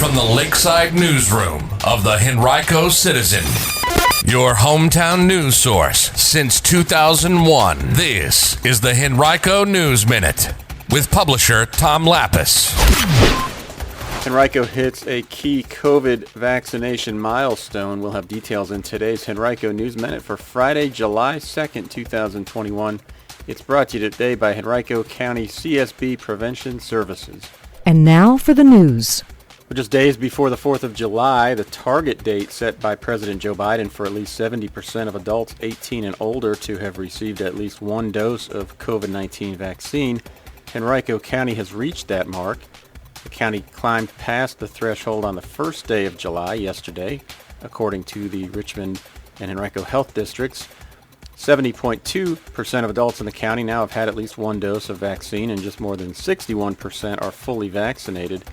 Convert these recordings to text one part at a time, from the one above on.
from the Lakeside Newsroom of the Henrico Citizen, your hometown news source since 2001. This is the Henrico News Minute with publisher Tom Lapis. Henrico hits a key COVID vaccination milestone. We'll have details in today's Henrico News Minute for Friday, July 2nd, 2021. It's brought to you today by Henrico County CSB Prevention Services. And now for the news. Just days before the 4th of July, the target date set by President Joe Biden for at least 70% of adults 18 and older to have received at least one dose of COVID-19 vaccine, Henrico County has reached that mark. The county climbed past the threshold on the first day of July yesterday, according to the Richmond and Henrico health districts. 70.2% of adults in the county now have had at least one dose of vaccine, and just more than 61% are fully vaccinated.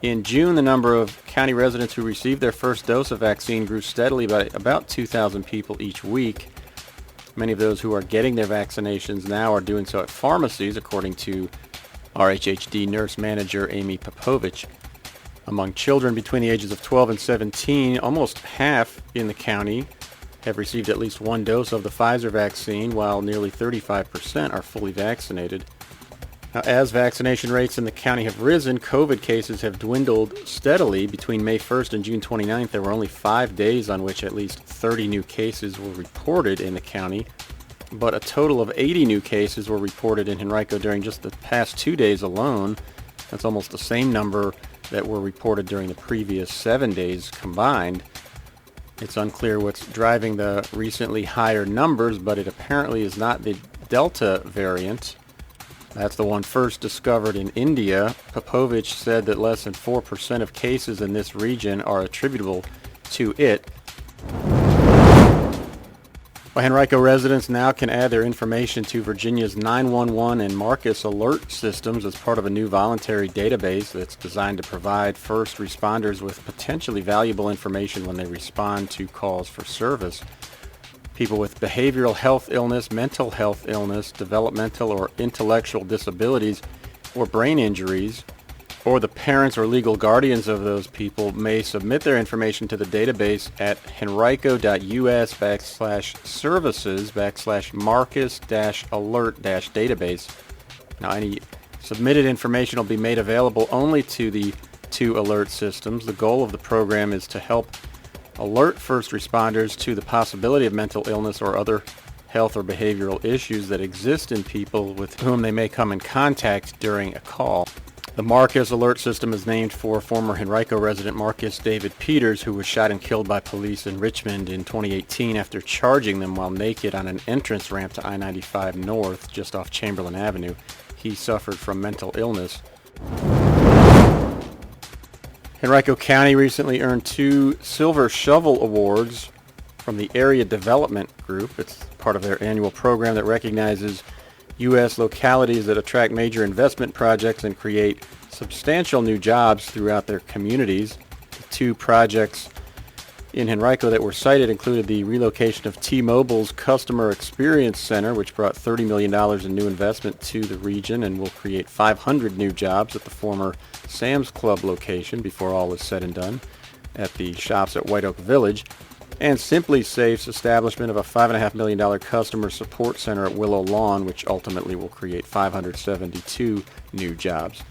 In June, the number of county residents who received their first dose of vaccine grew steadily by about 2,000 people each week. Many of those who are getting their vaccinations now are doing so at pharmacies, according to RHHD nurse manager Amy Popovich. Among children between the ages of 12 and 17, almost half in the county have received at least one dose of the Pfizer vaccine, while nearly 35% are fully vaccinated. Now, as vaccination rates in the county have risen, COVID cases have dwindled steadily. Between May 1st and June 29th, there were only 5 days on which at least 30 new cases were reported in the county, but a total of 80 new cases were reported in Henrico during just the past 2 days alone. That's almost the same number that were reported during the previous 7 days combined. It's unclear what's driving the recently higher numbers, but it apparently is not the Delta variant. That's the one first discovered in India. Popovich said that less than 4% of cases in this region are attributable to it. Well, Henrico residents now can add their information to Virginia's 911 and Marcus alert systems as part of a new voluntary database that's designed to provide first responders with potentially valuable information when they respond to calls for service. People with behavioral health illness, mental health illness, developmental or intellectual disabilities, or brain injuries, or the parents or legal guardians of those people may submit their information to the database at henrico.us/services/marcus-alert-database. Now, any submitted information will be made available only to the two alert systems. The goal of the program is to help alert first responders to the possibility of mental illness or other health or behavioral issues that exist in people with whom they may come in contact during a call. The Marcus alert system is named for former Henrico resident Marcus David Peters, who was shot and killed by police in Richmond in 2018 after charging them while naked on an entrance ramp to I-95 North just off Chamberlain Avenue. He suffered from mental illness. Henrico County recently earned 2 Silver Shovel Awards from the Area Development Group. It's part of their annual program that recognizes U.S. localities that attract major investment projects and create substantial new jobs throughout their communities. The 2 projects in Henrico that were cited included the relocation of T-Mobile's Customer Experience Center, which brought $30 million in new investment to the region and will create 500 new jobs at the former Sam's Club location before all is said and done at the shops at White Oak Village, and Simply Safe's establishment of a $5.5 million customer support center at Willow Lawn, which ultimately will create 572 new jobs.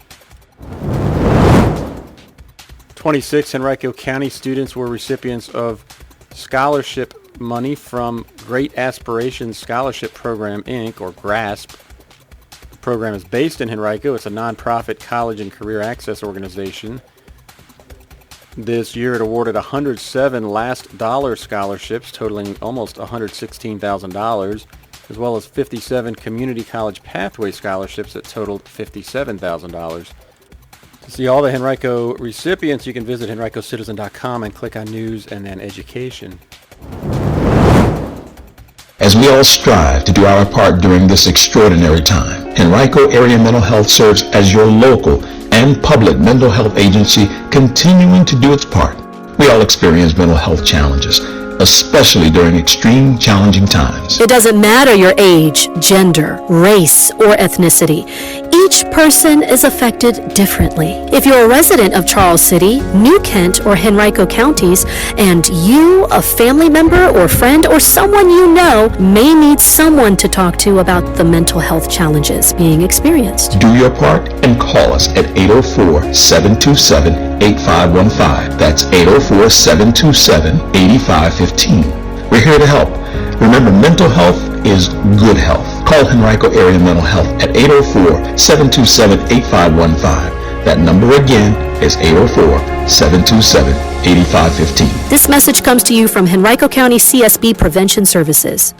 26 Henrico County students were recipients of scholarship money from Great Aspirations Scholarship Program, Inc., or GRASP. The program is based in Henrico. It's a nonprofit college and career access organization. This year it awarded 107 last dollar scholarships totaling almost $116,000, as well as 57 community college pathway scholarships that totaled $57,000. To see all the Henrico recipients, you can visit henricocitizen.com and click on News and then Education. As we all strive to do our part during this extraordinary time, Henrico Area Mental Health serves as your local and public mental health agency, continuing to do its part. We all experience mental health challenges, especially during extreme challenging times. It doesn't matter your age, gender, race, or ethnicity. Each person is affected differently. If you're a resident of Charles City, New Kent, or Henrico counties, and you, a family member or friend or someone you know, may need someone to talk to about the mental health challenges being experienced. Do your part and call us at 804-727-8515. That's 804-727-8515. We're here to help. Remember, mental health is good health. Call Henrico Area Mental Health at 804-727-8515. That number again is 804-727-8515. This message comes to you from Henrico County CSB Prevention Services.